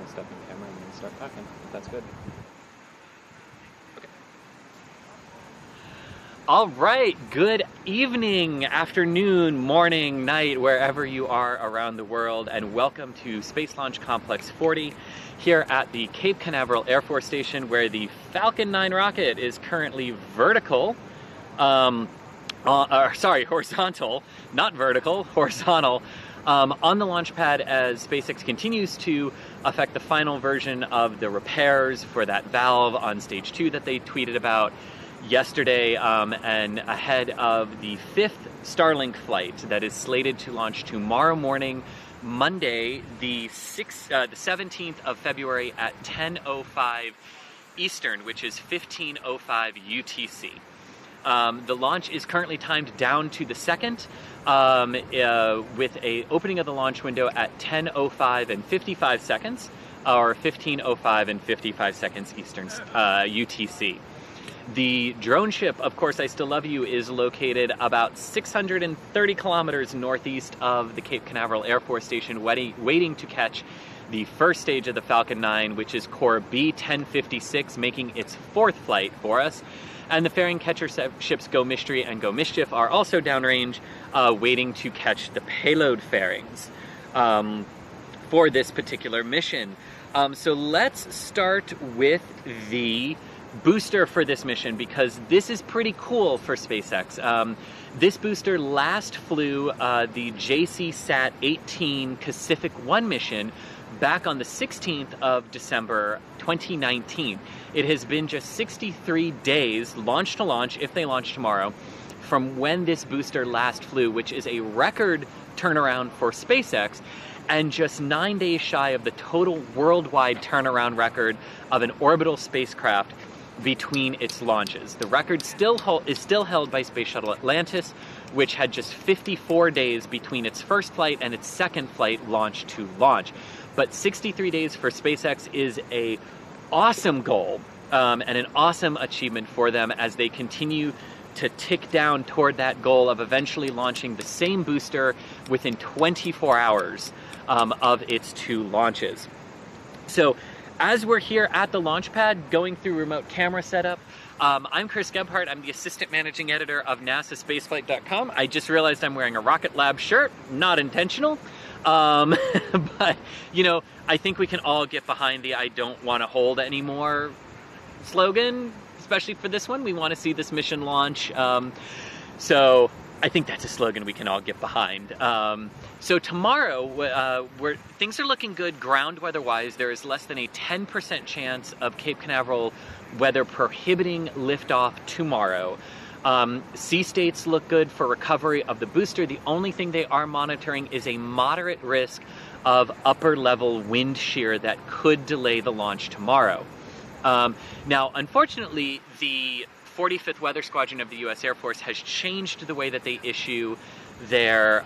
gonna step in camera and then start talking, if that's good. Okay. All right, good evening, afternoon, morning, night, wherever you are around the world, and welcome to Space Launch Complex 40 here at the Cape Canaveral Air Force Station, where the Falcon 9 rocket is currently vertical. Horizontal, not vertical, horizontal, on the launch pad as SpaceX continues to affect the final version of the repairs for that valve on stage 2 that they tweeted about yesterday, and ahead of the 5th Starlink flight that is slated to launch tomorrow morning, Monday, the 17th of February at 10:05 Eastern, which is 15:05 UTC. The launch is currently timed down to the second, with a opening of the launch window at 10:05 and 55 seconds, or 15:05 and 55 seconds Eastern UTC. The drone ship, of course, I Still Love You, is located about 630 kilometers northeast of the Cape Canaveral Air Force Station, waiting to catch the first stage of the Falcon 9, which is core B-1056, making its 4th flight for us. And the fairing catcher ships Go Mystery and Go Mischief are also downrange, waiting to catch the payload fairings for this particular mission. So let's start with the booster for this mission, because this is pretty cool for SpaceX. This booster last flew the JC-SAT-18 Pacific 1 mission back on the 16th of December 2019. It has been just 63 days, launch to launch, if they launch tomorrow, from when this booster last flew, which is a record turnaround for SpaceX, and just 9 days shy of the total worldwide turnaround record of an orbital spacecraft between its launches. The record is still held by Space Shuttle Atlantis, which had just 54 days between its first flight and its second flight, launch to launch. But 63 days for SpaceX is a awesome goal, and an awesome achievement for them as they continue to tick down toward that goal of eventually launching the same booster within 24 hours of its 2 launches. So as we're here at the launch pad going through remote camera setup, I'm Chris Gebhardt. I'm the assistant managing editor of NASAspaceflight.com. I just realized I'm wearing a Rocket Lab shirt, not intentional. But, you know, I think we can all get behind the "I don't want to hold anymore" slogan, especially for this one. We want to see this mission launch. So I think that's a slogan we can all get behind. So tomorrow, things are looking good ground weather-wise. There is less than a 10% chance of Cape Canaveral weather prohibiting liftoff tomorrow. Sea states look good for recovery of the booster. The only thing they are monitoring is a moderate risk of upper-level wind shear that could delay the launch tomorrow. Now, unfortunately, the 45th Weather Squadron of the U.S. Air Force has changed the way that they issue their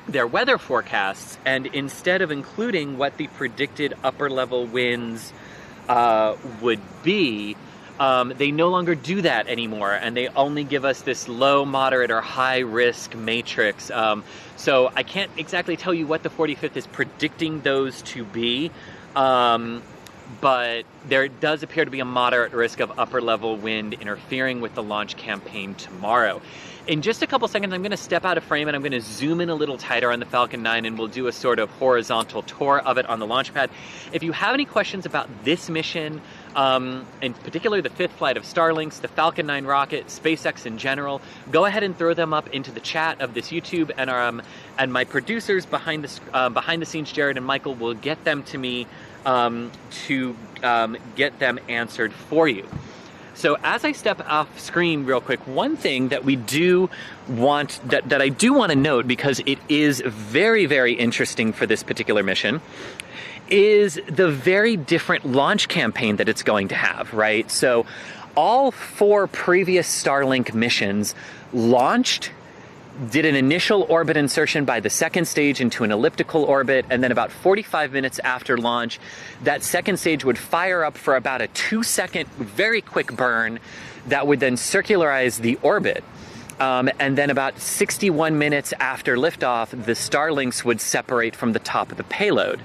weather forecasts, and instead of including what the predicted upper-level winds would be, they no longer do that anymore, and they only give us this low, moderate, or high-risk matrix. So I can't exactly tell you what the 45th is predicting those to be, but there does appear to be a moderate risk of upper-level wind interfering with the launch campaign tomorrow. In just a couple seconds, I'm going to step out of frame and I'm going to zoom in a little tighter on the Falcon 9, and we'll do a sort of horizontal tour of it on the launch pad. If you have any questions about this mission, in particular the 5th flight of Starlinks, the Falcon 9 rocket, SpaceX in general, go ahead and throw them up into the chat of this YouTube, and my producers behind the scenes, Jared and Michael, will get them to me to get them answered for you. So as I step off screen real quick, one thing that we do want, that I do want to note, because it is very, very interesting for this particular mission, is the very different launch campaign that it's going to have, right? So all 4 previous Starlink missions launched, did an initial orbit insertion by the second stage into an elliptical orbit, and then about 45 minutes after launch, that second stage would fire up for about a 2-second, very quick burn that would then circularize the orbit. And then about 61 minutes after liftoff, the Starlinks would separate from the top of the payload.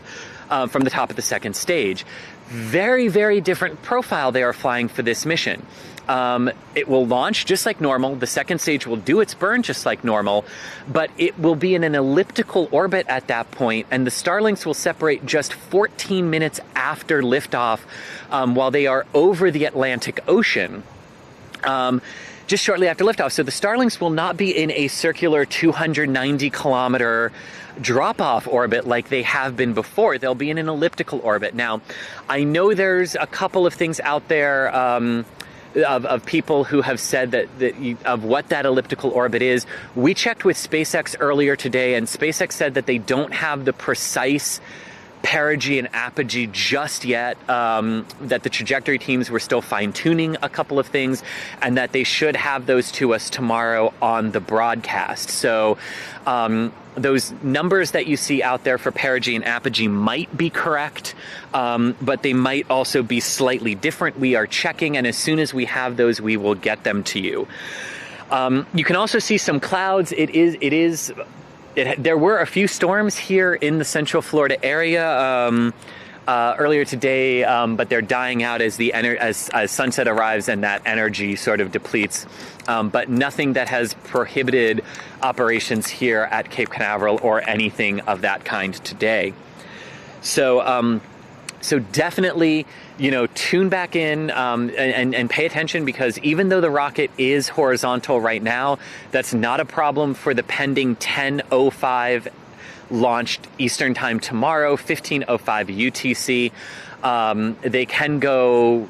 from the top of the second stage. Very, very different profile they are flying for this mission. It will launch just like normal. The second stage will do its burn just like normal, but it will be in an elliptical orbit at that point, and the Starlinks will separate just 14 minutes after liftoff while they are over the Atlantic Ocean. Just shortly after liftoff. So the Starlinks will not be in a circular 290 kilometer drop-off orbit like they have been before. They'll be in an elliptical orbit. Now, I know there's a couple of things out there of people who have said of what that elliptical orbit is. We checked with SpaceX earlier today, and SpaceX said that they don't have the precise perigee and apogee just yet, that the trajectory teams were still fine-tuning a couple of things, and that they should have those to us tomorrow on the broadcast. So those numbers that you see out there for perigee and apogee might be correct, but they might also be slightly different. We are checking, and as soon as we have those, we will get them to you. You can also see some clouds. There were a few storms here in the Central Florida area earlier today, but they're dying out as as sunset arrives and that energy sort of depletes. But nothing that has prohibited operations here at Cape Canaveral or anything of that kind today. So definitely, tune back in and pay attention, because even though the rocket is horizontal right now, that's not a problem for the pending 10:05 launched Eastern time tomorrow, 15:05 UTC. They can go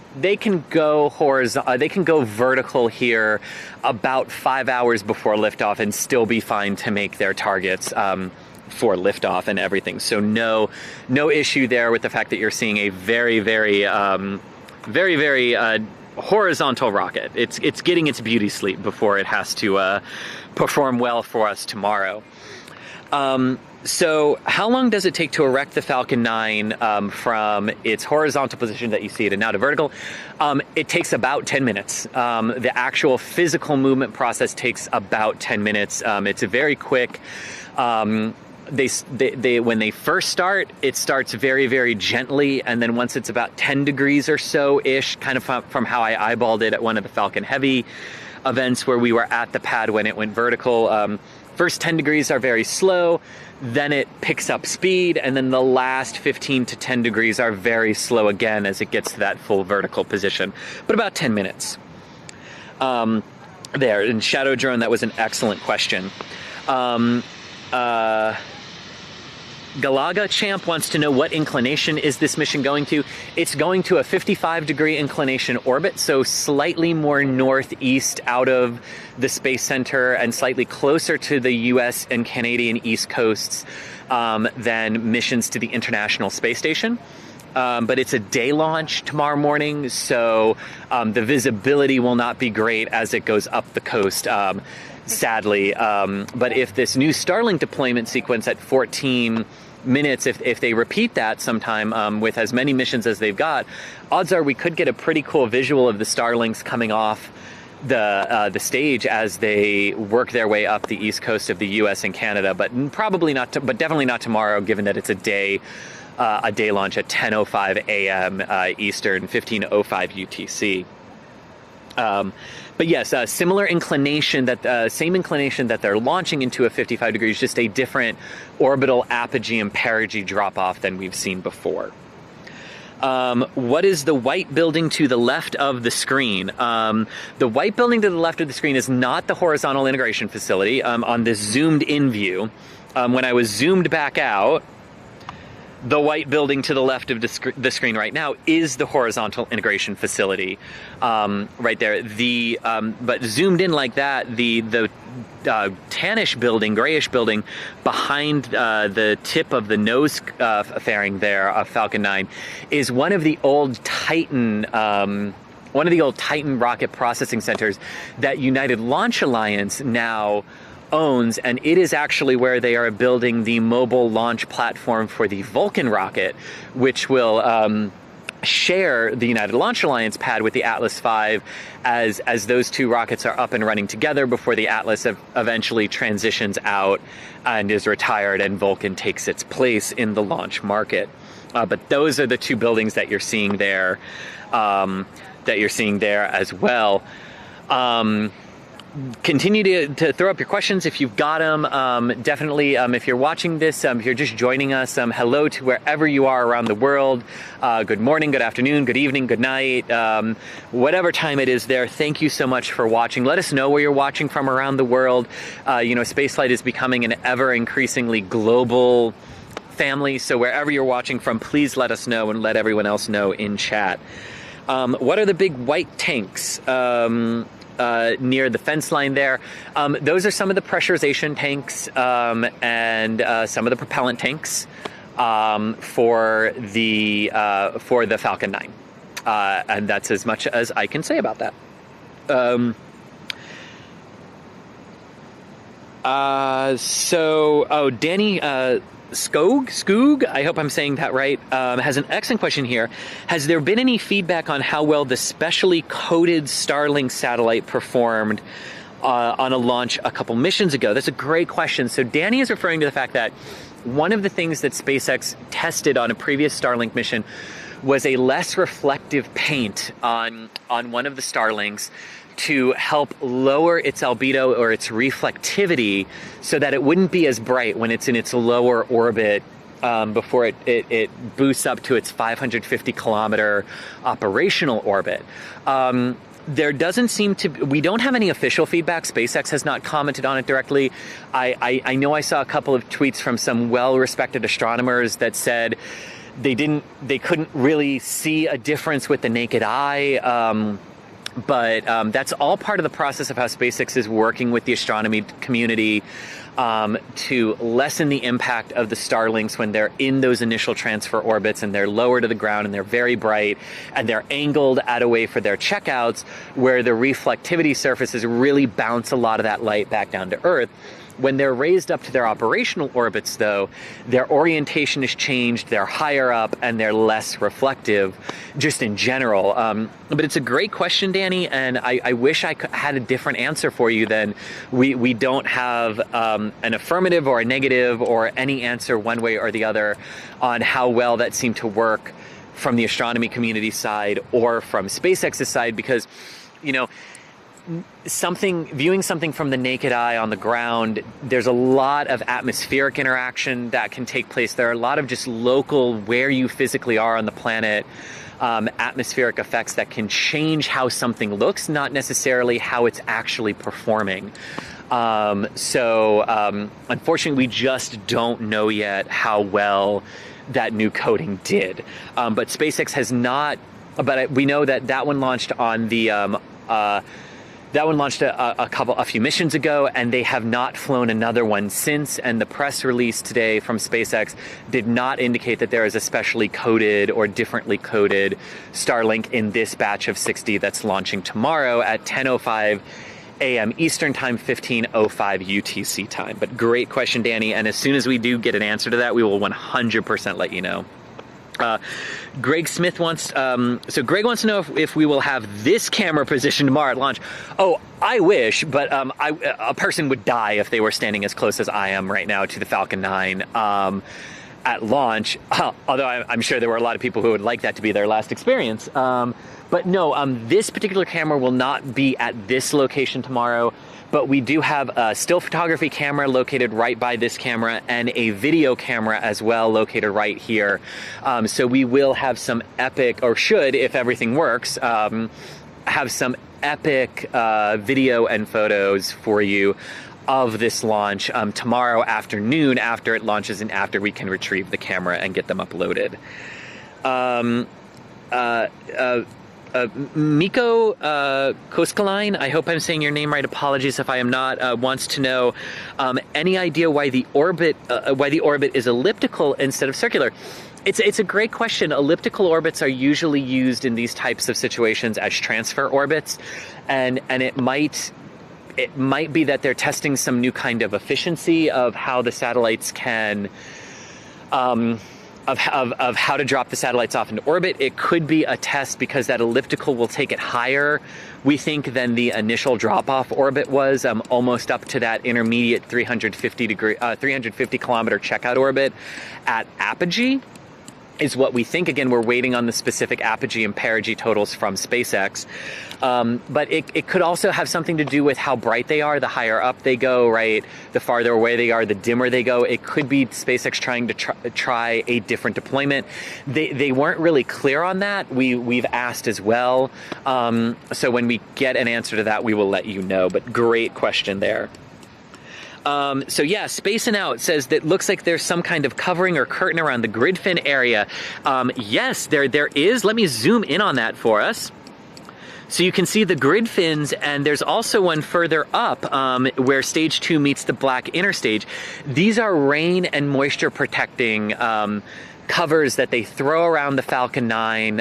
vertical here about 5 hours before liftoff and still be fine to make their targets for liftoff and everything. So no issue there with the fact that you're seeing a very, very, very horizontal rocket. It's getting its beauty sleep before it has to perform well for us tomorrow. So how long does it take to erect the Falcon 9 from its horizontal position that you see it and now to vertical? It takes about 10 minutes. The actual physical movement process takes about 10 minutes. It's very quick. When they first start, it starts very, very gently, and then once it's about 10 degrees or so-ish, kind of from how I eyeballed it at one of the Falcon Heavy events where we were at the pad when it went vertical, first 10 degrees are very slow, then it picks up speed, and then the last 15 to 10 degrees are very slow again as it gets to that full vertical position, but about 10 minutes. There, in Shadow Drone, that was an excellent question. Galaga Champ wants to know, what inclination is this mission going to? It's going to a 55-degree inclination orbit, so slightly more northeast out of the Space Center and slightly closer to the US and Canadian East Coasts than missions to the International Space Station. But it's a day launch tomorrow morning, so the visibility will not be great as it goes up the coast, sadly. But if this new Starlink deployment sequence at 14 minutes, if they repeat that sometime with as many missions as they've got, odds are we could get a pretty cool visual of the Starlinks coming off the stage as they work their way up the east coast of the US and Canada, but probably not, but definitely not tomorrow, given that it's a day launch at 10:05 a.m. Eastern, 15:05 UTC. But yes, similar inclination, same inclination that they're launching into a 55 degrees, just a different orbital apogee and perigee drop-off than we've seen before. What is the white building to the left of the screen? The white building to the left of the screen is not the horizontal integration facility. On this zoomed-in view, when I was zoomed back out, the white building to the left of the screen right now is the horizontal integration facility, right there. But zoomed in like that, the tannish building, grayish building behind the tip of the nose fairing there of Falcon 9 is one of the old Titan rocket processing centers that United Launch Alliance now owns, and it is actually where they are building the mobile launch platform for the Vulcan rocket, which will share the United Launch Alliance pad with the Atlas V as those two rockets are up and running together before the Atlas eventually transitions out and is retired and Vulcan takes its place in the launch market. But those are the two buildings that you're seeing there, as well. Continue to throw up your questions if you've got them. Definitely, if you're watching this, if you're just joining us, hello to wherever you are around the world. Good morning, good afternoon, good evening, good night, whatever time it is there. Thank you so much for watching. Let us know where you're watching from around the world. Spaceflight is becoming an ever increasingly global family. So wherever you're watching from, please let us know and let everyone else know in chat. What are the big white tanks near the fence line there? Those are some of the pressurization tanks and some of the propellant tanks for the Falcon 9. And that's as much as I can say about that. Danny Skoog, I hope I'm saying that right, has an excellent question here. Has there been any feedback on how well the specially coded Starling satellite performed on a launch a couple missions ago? That's a great question. So Danny is referring to the fact that one of the things that SpaceX tested on a previous Starlink mission was a less reflective paint on one of the Starlings to help lower its albedo or its reflectivity so that it wouldn't be as bright when it's in its lower orbit before it boosts up to its 550 kilometer operational orbit. There doesn't seem to, we don't have any official feedback. SpaceX has not commented on it directly. I know I saw a couple of tweets from some well-respected astronomers that said they couldn't really see a difference with the naked eye. But that's all part of the process of how SpaceX is working with the astronomy community to lessen the impact of the Starlinks when they're in those initial transfer orbits and they're lower to the ground and they're very bright and they're angled at a way for their checkouts where the reflectivity surfaces really bounce a lot of that light back down to Earth. When they're raised up to their operational orbits, though, their orientation is changed, they're higher up, and they're less reflective, just in general. But it's a great question, Danny, and I wish I had a different answer for you than we don't have an affirmative or a negative or any answer one way or the other on how well that seemed to work from the astronomy community side or from SpaceX's side, because, viewing something from the naked eye on the ground, there's a lot of atmospheric interaction that can take place. There are a lot of just local, where you physically are on the planet, atmospheric effects that can change how something looks, not necessarily how it's actually performing. Unfortunately, we just don't know yet how well that new coding did. But SpaceX has not, but we know that one launched on the, that one launched a few missions ago, and they have not flown another one since. And the press release today from SpaceX did not indicate that there is a specially coded or differently coded Starlink in this batch of 60 that's launching tomorrow at 10:05 a.m. Eastern Time, 15:05 UTC time. But great question, Danny. And as soon as we do get an answer to that, we will 100% let you know. Greg Smith wants, so Greg wants to know if we will have this camera positioned tomorrow at launch. Oh, I wish, but a person would die if they were standing as close as I am right now to the Falcon 9 at launch, although I'm sure there were a lot of people who would like that to be their last experience. But no, this particular camera will not be at this location tomorrow. But we do have a still photography camera located right by this camera and a video camera as well located right here. So we will have some epic, or should, if everything works, have some epic video and photos for you of this launch tomorrow afternoon after it launches and after we can retrieve the camera and get them uploaded. Miko Koskaline, I hope I'm saying your name right, apologies if I am not, wants to know any idea why the orbit is elliptical instead of circular. It's a great question. Elliptical orbits are usually used in these types of situations as transfer orbits, and it might be that they're testing some new kind of efficiency of how the satellites can of how to drop the satellites off into orbit. It could be a test because that elliptical will take it higher, we think, than the initial drop-off orbit was, almost up to that intermediate 350 kilometer checkout orbit at apogee. is what we think. Again, we're waiting on the specific apogee and perigee totals from SpaceX. But it could also have something to do with how bright they are. The higher up they go, right? The farther away they are, the dimmer they go. It could be SpaceX trying to try a different deployment. They weren't really clear on that. We've asked as well. So when we get an answer to that, we will let you know. But great question there. So yeah, Spacing Out says that looks like there's some kind of covering or curtain around the grid fin area. Yes, there is. Let me zoom in on that for us. So you can see the grid fins, and there's also one further up where stage 2 meets the black inner stage. These are rain and moisture protecting covers that they throw around the Falcon 9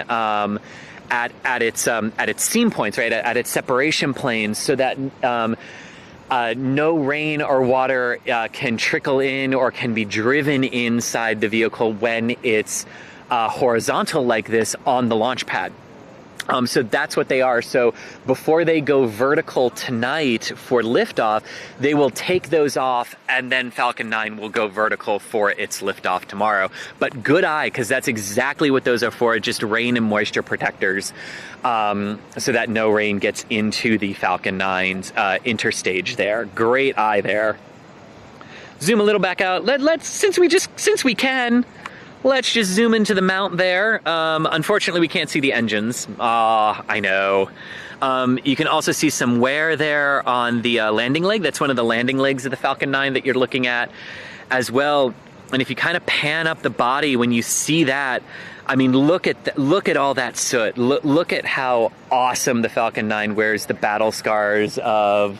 at its seam points, right? At its separation planes, so that no rain or water can trickle in or can be driven inside the vehicle when it's horizontal like this on the launch pad. So that's what they are. So before they go vertical tonight for liftoff, they will take those off, and then Falcon 9 will go vertical for its liftoff tomorrow. But good eye, because that's exactly what those are for, just rain and moisture protectors, so that no rain gets into the Falcon 9's interstage there. Great eye there. Zoom a little back out. Since we can. Let's just zoom into the mount there. Unfortunately, we can't see the engines. I know. You can also see some wear there on the landing leg. That's one of the landing legs of the Falcon 9 that you're looking at as well. And if you kind of pan up the body, when you see that, I mean, look at all that soot. Look at how awesome the Falcon 9 wears the battle scars of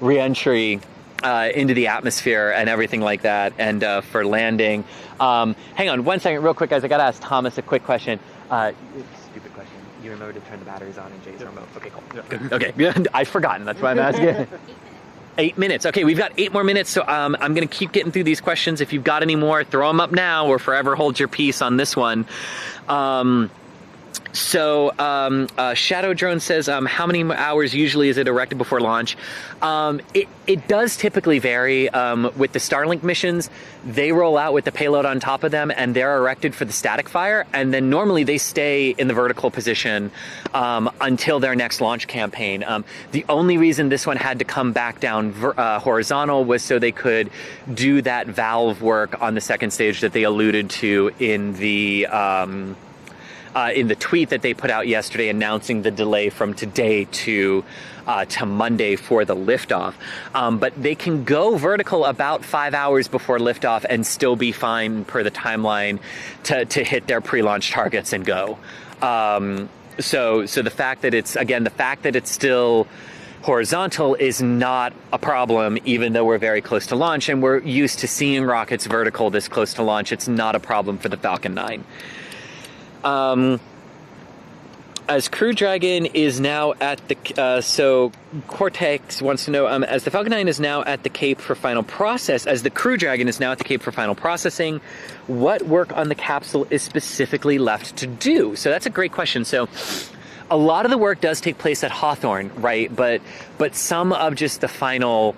re-entry into the atmosphere and everything like that, and for landing. Hang on one second real quick, guys. I gotta ask Thomas a quick question. Stupid question. You remember to turn the batteries on in Jay's remote? Okay, cool. Yeah. Good. Okay, I've forgotten. That's why I'm asking. 8 minutes. Okay, we've got 8 more minutes, so I'm gonna keep getting through these questions. If you've got any more, throw them up now or forever hold your peace on this one. Shadow Drone says, how many hours usually is it erected before launch? It does typically vary. With the Starlink missions, they roll out with the payload on top of them, and they're erected for the static fire, and then normally they stay in the vertical position until their next launch campaign. The only reason this one had to come back down horizontal was so they could do that valve work on the second stage that they alluded to in the tweet that they put out yesterday announcing the delay from today to Monday for the liftoff. But they can go vertical about 5 hours before liftoff and still be fine per the timeline to hit their pre-launch targets and go. So the fact that it's still horizontal is not a problem, even though we're very close to launch and we're used to seeing rockets vertical this close to launch. It's not a problem for the Falcon 9. As Crew Dragon is now at the, so Cortex wants to know, as the Falcon 9 is now at the Cape for final process, as the Crew Dragon is now at the Cape for final processing, what work on the capsule is specifically left to do? So that's a great question. So a lot of the work does take place at Hawthorne, right? But some of the final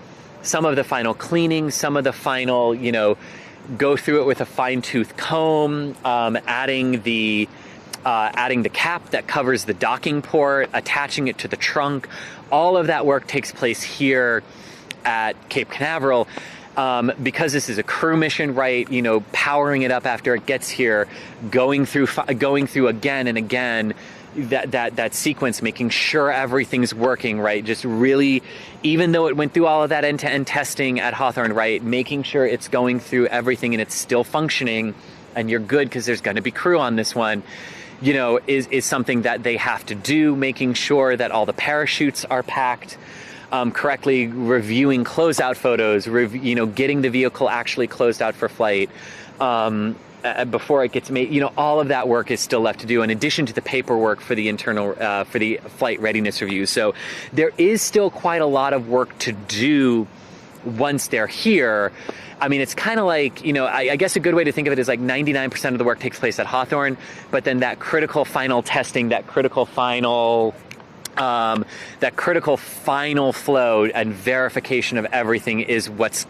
cleaning, some of the final, go through it with a fine-tooth comb, adding the cap that covers the docking port, attaching it to the trunk. All of that work takes place here at Cape Canaveral. Because this is a crew mission, right? Powering it up after it gets here, going through again and again that sequence, making sure everything's working, right? Just really, even though it went through all of that end-to-end testing at Hawthorne, right? Making sure it's going through everything and it's still functioning and you're good because there's going to be crew on this one, is something that they have to do, making sure that all the parachutes are packed correctly, reviewing closeout photos, getting the vehicle actually closed out for flight, before it gets made. All of that work is still left to do in addition to the paperwork for the internal for the flight readiness review. So there is still quite a lot of work to do once they're here. I mean, it's kind of like, I guess a good way to think of it is like 99% of the work takes place at Hawthorne, but then that critical final testing, that critical final flow and verification of everything is what's,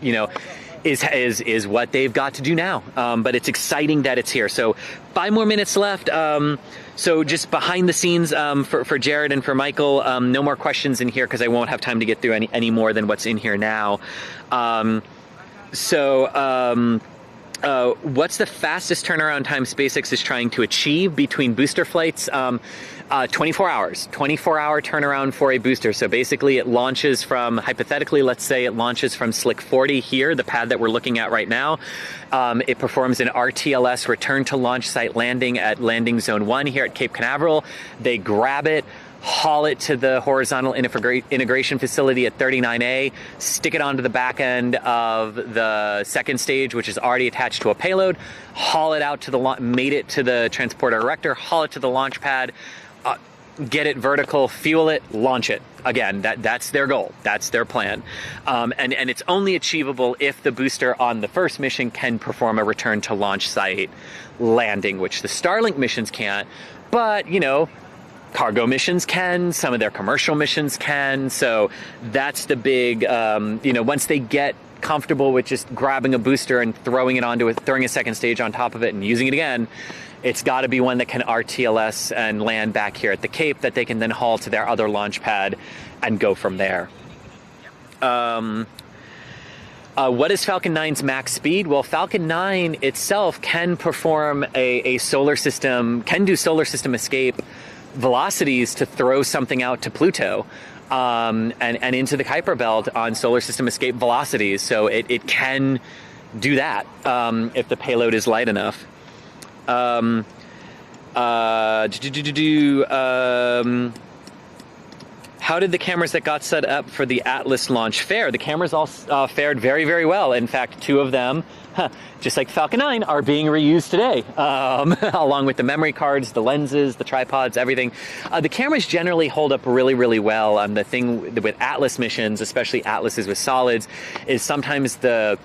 is what they've got to do now. But it's exciting that it's here. So 5 more minutes left. So just behind the scenes for Jared and for Michael, no more questions in here because I won't have time to get through any more than what's in here now. What's the fastest turnaround time SpaceX is trying to achieve between booster flights? 24 hours, 24-hour turnaround for a booster. So basically it launches from, hypothetically, let's say it launches from Slick 40 here, the pad that we're looking at right now. It performs an RTLS, return to launch site landing at landing zone 1 here at Cape Canaveral. They grab it, haul it to the horizontal integration facility at 39A, stick it onto the back end of the second stage, which is already attached to a payload, haul it out to the mate it to the transporter erector, haul it to the launch pad, get it vertical, fuel it, launch it. Again, that's their goal. That's their plan. And it's only achievable if the booster on the first mission can perform a return to launch site landing, which the Starlink missions can't. But, you know, cargo missions can, some of their commercial missions can. So that's the big, you know, once they get comfortable with just grabbing a booster and throwing it onto it, throwing a second stage on top of it and using it again, it's got to be one that can RTLS and land back here at the Cape that they can then haul to their other launch pad and go from there. What is Falcon 9's max speed? Well, Falcon 9 itself can perform a solar system, can do solar system escape velocities to throw something out to Pluto and into the Kuiper Belt on solar system escape velocities. So it can do that if the payload is light enough. How did the cameras that got set up for the Atlas launch fare? The cameras all fared very, very well. In fact, 2 of them, just like Falcon 9, are being reused today, along with the memory cards, the lenses, the tripods, everything. The cameras generally hold up really, really well. The thing with Atlas missions, especially Atlases with solids, is sometimes the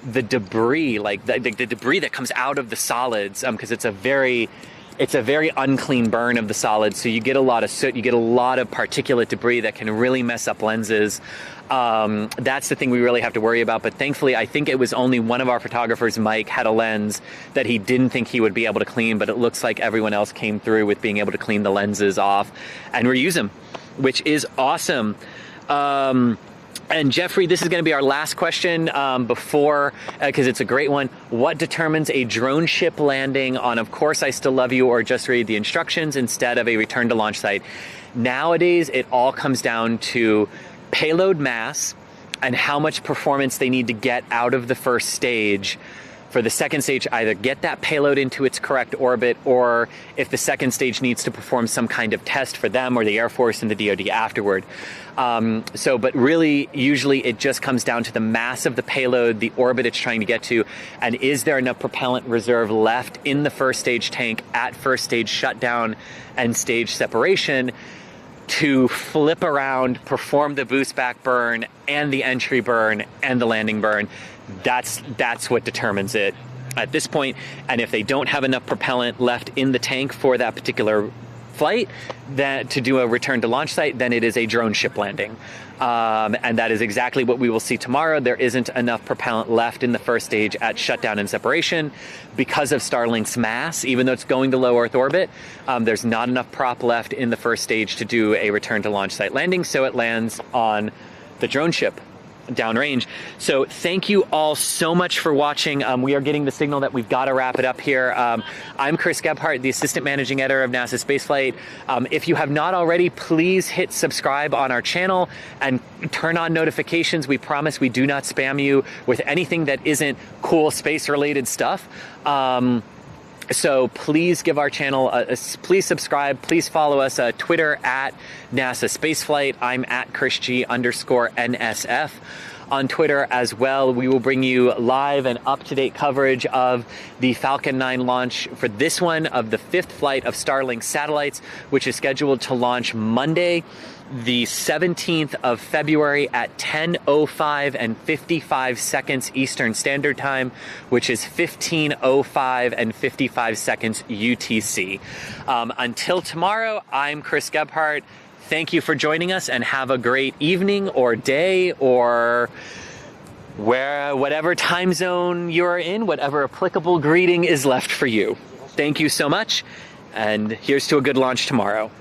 debris, like the debris that comes out of the solids, because it's a very unclean burn of the solids, so you get a lot of soot, you get a lot of particulate debris that can really mess up lenses. That's the thing we really have to worry about, but thankfully I think it was only one of our photographers, Mike, had a lens that he didn't think he would be able to clean, but it looks like everyone else came through with being able to clean the lenses off and reuse them, which is awesome. And Jeffrey, this is going to be our last question because it's a great one. What determines a drone ship landing on Of Course I Still Love You or Just Read the Instructions instead of a return to launch site? Nowadays, it all comes down to payload mass and how much performance they need to get out of the first stage. For the second stage, either get that payload into its correct orbit, or if the second stage needs to perform some kind of test for them or the Air Force and the DoD afterward. But really, usually it just comes down to the mass of the payload, the orbit it's trying to get to, and is there enough propellant reserve left in the first stage tank at first stage shutdown and stage separation to flip around, perform the boost back burn and the entry burn and the landing burn. That's what determines it at this point. And if they don't have enough propellant left in the tank for that particular flight to do a return to launch site, then it is a drone ship landing. And that is exactly what we will see tomorrow. There isn't enough propellant left in the first stage at shutdown and separation because of Starlink's mass. Even though it's going to low Earth orbit, there's not enough prop left in the first stage to do a return to launch site landing, so it lands on the drone ship downrange. So thank you all so much for watching. We are getting the signal that we've got to wrap it up here. I'm Chris Gebhardt, the Assistant Managing Editor of NASA Spaceflight. If you have not already, please hit subscribe on our channel and turn on notifications. We promise we do not spam you with anything that isn't cool space-related stuff. So please give our channel, please subscribe, please follow us, Twitter at NASA Spaceflight. I'm at ChrisG_NSF on Twitter as well. We will bring you live and up-to-date coverage of the Falcon 9 launch for this one of the 5th flight of Starlink satellites, which is scheduled to launch Monday, the 17th of February at 10:05 and 55 seconds Eastern Standard Time, which is 15:05 and 55 seconds UTC. Until tomorrow, I'm Chris Gebhardt. Thank you for joining us and have a great evening or day or whatever time zone you're in, whatever applicable greeting is left for you. Thank you so much, and here's to a good launch tomorrow.